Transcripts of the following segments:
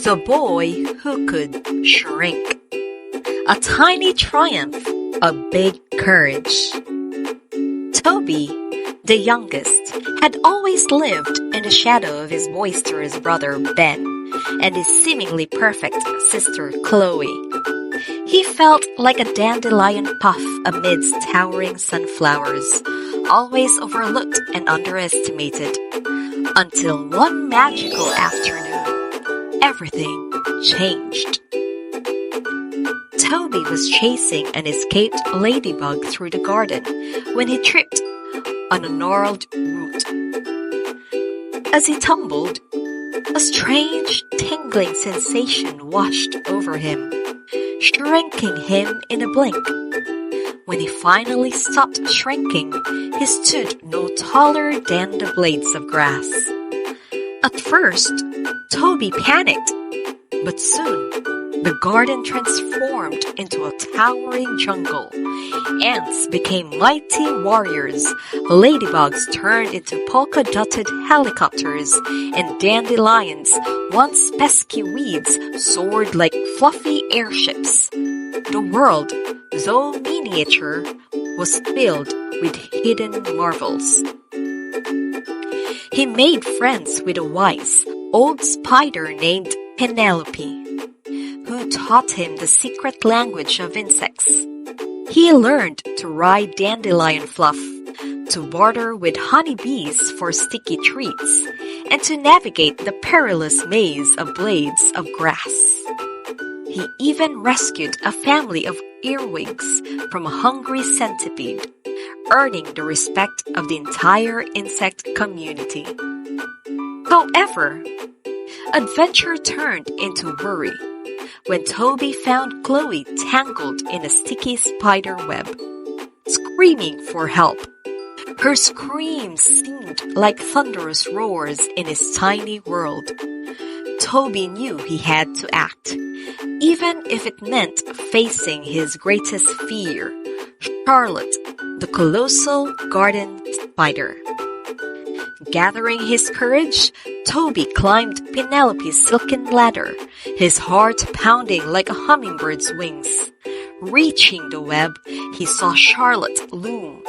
The boy who could shrink. A tiny triumph, a big courage. Toby, the youngest, had always lived in the shadow of his boisterous brother Ben and his seemingly perfect sister Chloe. He felt like a dandelion puff amidst towering sunflowers, always overlooked and underestimated. Until one magical afternoon, everything changed. Toby was chasing an escaped ladybug through the garden when he tripped on a gnarled root. As he tumbled, a strange tingling sensation washed over him, shrinking him in a blink. When he finally stopped shrinking, he stood no taller than the blades of grass. At first, Toby panicked, but soon the garden transformed into a towering jungle. Ants became mighty warriors, ladybugs turned into polka-dotted helicopters, and dandelions, once pesky weeds, soared like fluffy airships. The world, though miniature, was filled with hidden marvels. He made friends with a wise, old spider named Penelope, who taught him the secret language of insects. He learned to ride dandelion fluff, to barter with honeybees for sticky treats, and to navigate the perilous maze of blades of grass. He even rescued a family of earwigs from a hungry centipede, earning the respect of the entire insect community. However, adventure turned into worry when Toby found Chloe tangled in a sticky spider web, screaming for help. Her screams seemed like thunderous roars in his tiny world. Toby knew he had to act, even if it meant facing his greatest fear, Charlotte, the colossal garden spider. Gathering his courage, Toby climbed Penelope's silken ladder, his heart pounding like a hummingbird's wings. Reaching the web, he saw Charlotte loom,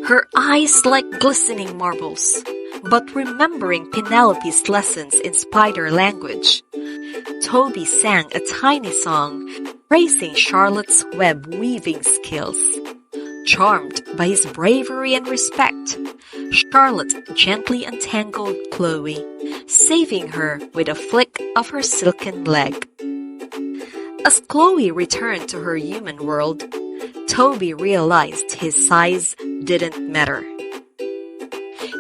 her eyes like glistening marbles. But remembering Penelope's lessons in spider language, Toby sang a tiny song praising Charlotte's web-weaving skills. Charmed by his bravery and respect, Charlotte gently untangled Chloe, saving her with a flick of her silken leg. As Chloe returned to her human world, Toby realized his size didn't matter.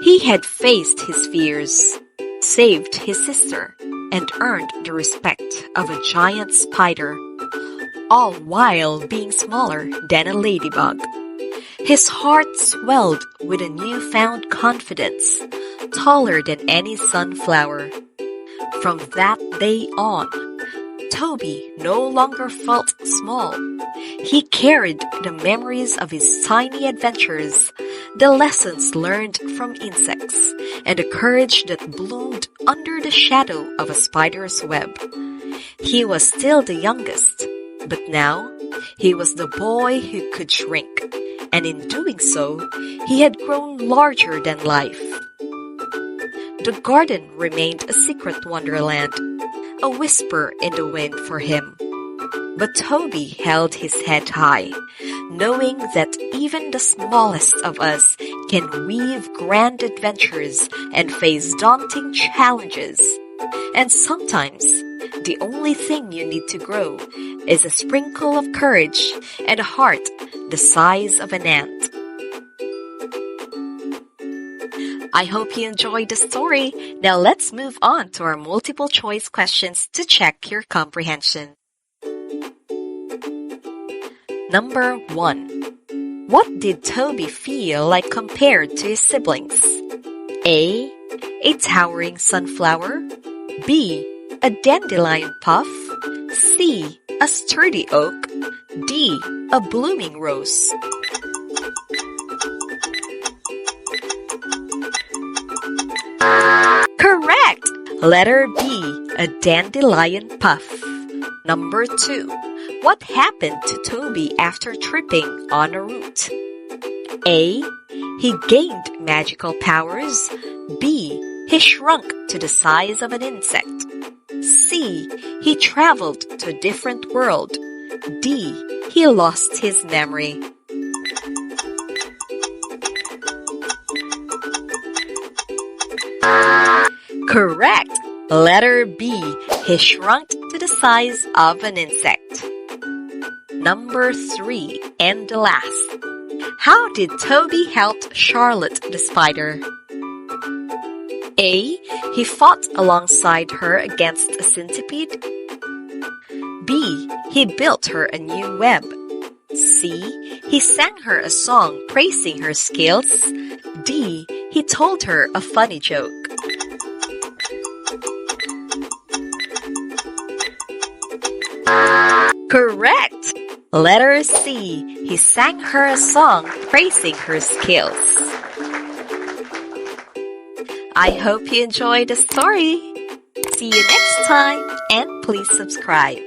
He had faced his fears, saved his sister, and earned the respect of a giant spider, all while being smaller than a ladybug. His heart swelled with a newfound confidence, taller than any sunflower. From that day on, Toby no longer felt small. He carried the memories of his tiny adventures, the lessons learned from insects, and the courage that bloomed under the shadow of a spider's web. He was still the youngest, but now he was the boy who could shrink, and in doing so, he had grown larger than life. The garden remained a secret wonderland, a whisper in the wind for him. But Toby held his head high, knowing that even the smallest of us can weave grand adventures and face daunting challenges. And sometimes, the only thing you need to grow is a sprinkle of courage and a heart the size of an ant. I hope you enjoyed the story. Now let's move on to our multiple choice questions to check your comprehension. Number 1. What did Toby feel like compared to his siblings? A towering sunflower. B, a dandelion puff. C, a sturdy oak. D, a blooming rose. Correct! Letter B, a dandelion puff. Number 2. What happened to Toby after tripping on a root? A. He gained magical powers. B. He shrunk to the size of an insect. C. He traveled to a different world. D. He lost his memory. Correct! Letter B. He shrunk to the size of an insect. Number 3, and the last. How did Toby help Charlotte the spider? A. He fought alongside her against a centipede. B. He built her a new web. C. He sang her a song praising her skills. D. He told her a funny joke. Correct! Letter C. He sang her a song praising her skills. I hope you enjoyed the story. See you next time and please subscribe.